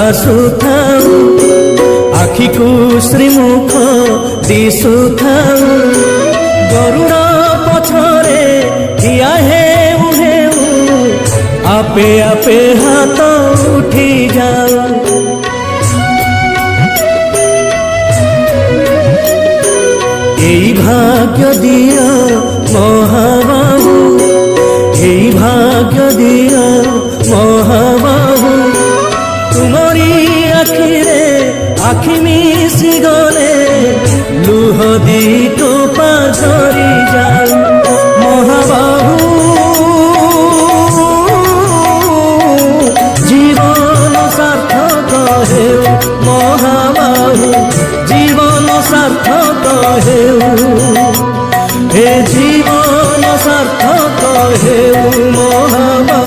आसुथाऊ आखि को श्रीमुख दिशुथाऊ गरुड़ पछरे ठिया हेउ हेउ आपे आपे हाथ उठी जाऊ भाग्य दिया महाबाहु भाग्य दिया महाबाहु तुमरी आखिरे आखि